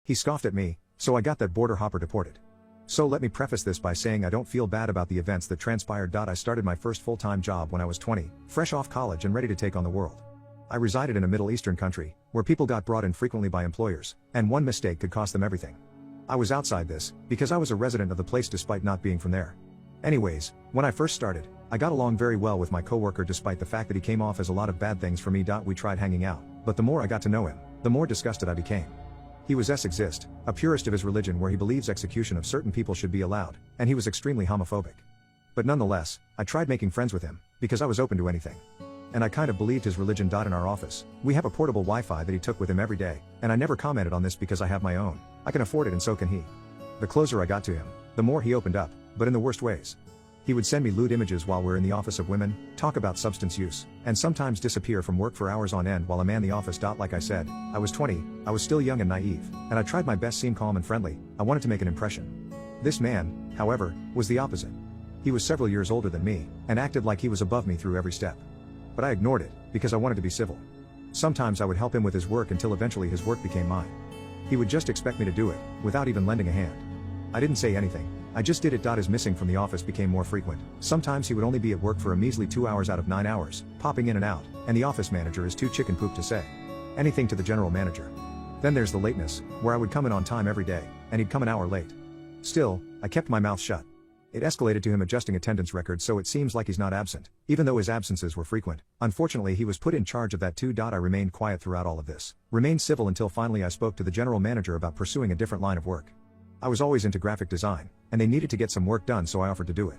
He scoffed at me, so I got that border hopper deported. So let me preface this by saying I don't feel bad about the events that transpired. I started my first full-time job when I was 20, fresh off college and ready to take on the world. I resided in a Middle Eastern country, where people got brought in frequently by employers, and one mistake could cost them everything. I was outside this, because I was a resident of the place despite not being from there. Anyways, when I first started, I got along very well with my coworker despite the fact that he came off as a lot of bad things for me. We tried hanging out, but the more I got to know him, the more disgusted I became. He was exist, a purist of his religion where he believes execution of certain people should be allowed, and he was extremely homophobic. But nonetheless, I tried making friends with him, because I was open to anything. And I kind of believed his religion. In our office, we have a portable Wi-Fi that he took with him every day, and I never commented on this because I have my own. I can afford it and so can he. The closer I got to him, the more he opened up, but in the worst ways. He would send me lewd images while we're in the office of women, talk about substance use, and sometimes disappear from work for hours on end while I'm in the office. Like I said, I was 20, I was still young and naive, and I tried my best to seem calm and friendly. I wanted to make an impression. This man, however, was the opposite. He was several years older than me, and acted like he was above me through every step. But I ignored it, because I wanted to be civil. Sometimes I would help him with his work until eventually his work became mine. He would just expect me to do it, without even lending a hand. I didn't say anything, I just did it. His missing from the office became more frequent. Sometimes he would only be at work for a measly 2 hours out of 9 hours, popping in and out, and the office manager is too chicken poop to say anything to the general manager. Then there's the lateness, where I would come in on time every day, and he'd come an hour late. Still, I kept my mouth shut. It escalated to him adjusting attendance records, so it seems like he's not absent, even though his absences were frequent. Unfortunately, he was put in charge of that too. I remained quiet throughout all of this, remained civil until finally I spoke to the general manager about pursuing a different line of work. I was always into graphic design, and they needed to get some work done, so I offered to do it.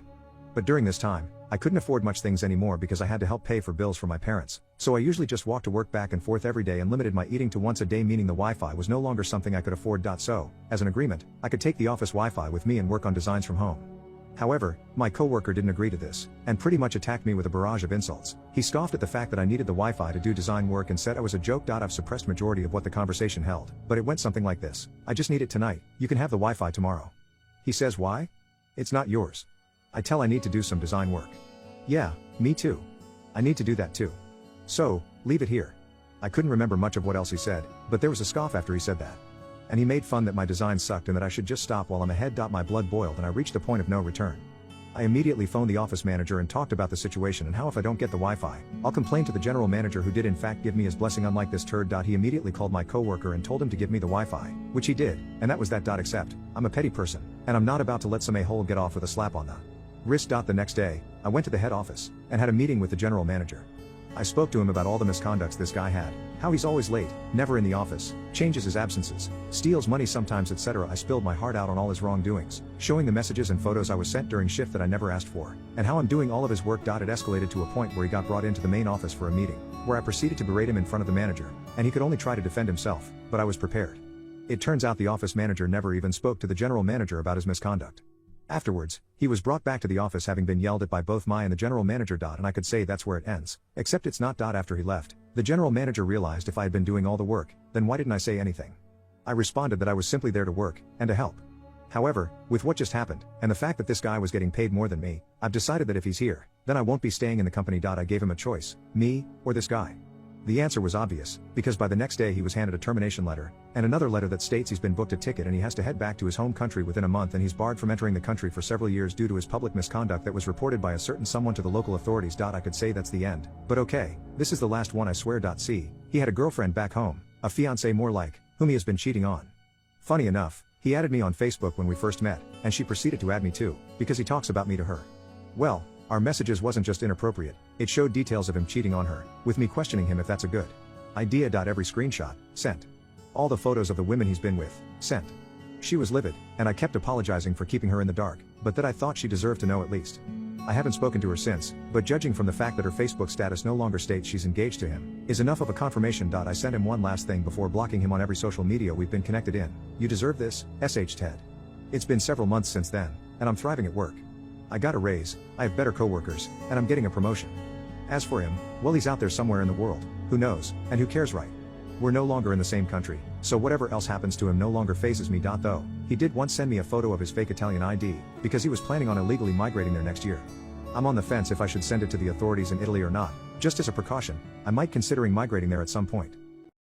But during this time, I couldn't afford much things anymore because I had to help pay for bills for my parents, so I usually just walked to work back and forth every day and limited my eating to once a day, meaning the Wi-Fi was no longer something I could afford. So, as an agreement, I could take the office Wi-Fi with me and work on designs from home. However, my coworker didn't agree to this, and pretty much attacked me with a barrage of insults. He scoffed at the fact that I needed the Wi-Fi to do design work and said I was a joke. I've suppressed majority of what the conversation held, but it went something like this: I just need it tonight, you can have the Wi-Fi tomorrow. He says, why? It's not yours. I tell I need to do some design work. Yeah, me too. I need to do that too. So, leave it here. I couldn't remember much of what else he said, but there was a scoff after he said that. And he made fun that my design sucked and that I should just stop while I'm ahead. My blood boiled and I reached a point of no return. I immediately phoned the office manager and talked about the situation and how if I don't get the Wi-Fi, I'll complain to the general manager, who did in fact give me his blessing. Unlike this turd. He immediately called my coworker and told him to give me the Wi-Fi, which he did, and that was that. Except, I'm a petty person, and I'm not about to let some a-hole get off with a slap on the wrist. The next day, I went to the head office, and had a meeting with the general manager. I spoke to him about all the misconducts this guy had, how he's always late, never in the office, changes his absences, steals money sometimes, etc. I spilled my heart out on all his wrongdoings, showing the messages and photos I was sent during shift that I never asked for, and how I'm doing all of his work. It escalated to a point where he got brought into the main office for a meeting, where I proceeded to berate him in front of the manager, and he could only try to defend himself, but I was prepared. It turns out the office manager never even spoke to the general manager about his misconduct. Afterwards, he was brought back to the office having been yelled at by both my and the general manager. And I could say that's where it ends, except it's not. After he left, the general manager realized if I had been doing all the work, then why didn't I say anything? I responded that I was simply there to work, and to help. However, with what just happened, and the fact that this guy was getting paid more than me, I've decided that if he's here, then I won't be staying in the company. I gave him a choice, me, or this guy. The answer was obvious, because by the next day he was handed a termination letter, and another letter that states he's been booked a ticket and he has to head back to his home country within a month, and he's barred from entering the country for several years due to his public misconduct that was reported by a certain someone to the local authorities. I could say that's the end, but okay, this is the last one, I swear. See, he had a girlfriend back home, a fiancée more like, whom he has been cheating on. Funny enough, he added me on Facebook when we first met, and she proceeded to add me too, because he talks about me to her. Well, our messages wasn't just inappropriate, it showed details of him cheating on her, with me questioning him if that's a good idea. Every screenshot, sent. All the photos of the women he's been with, sent. She was livid, and I kept apologizing for keeping her in the dark, but that I thought she deserved to know at least. I haven't spoken to her since, but judging from the fact that her Facebook status no longer states she's engaged to him, is enough of a confirmation. I sent him one last thing before blocking him on every social media we've been connected in. You deserve this, Ted. It's been several months since then, and I'm thriving at work. I got a raise, I have better coworkers, and I'm getting a promotion. As for him, well, he's out there somewhere in the world, who knows, and who cares, right? We're no longer in the same country, so whatever else happens to him no longer phases me. Though, he did once send me a photo of his fake Italian ID, because he was planning on illegally migrating there next year. I'm on the fence if I should send it to the authorities in Italy or not. Just as a precaution, I might considering migrating there at some point.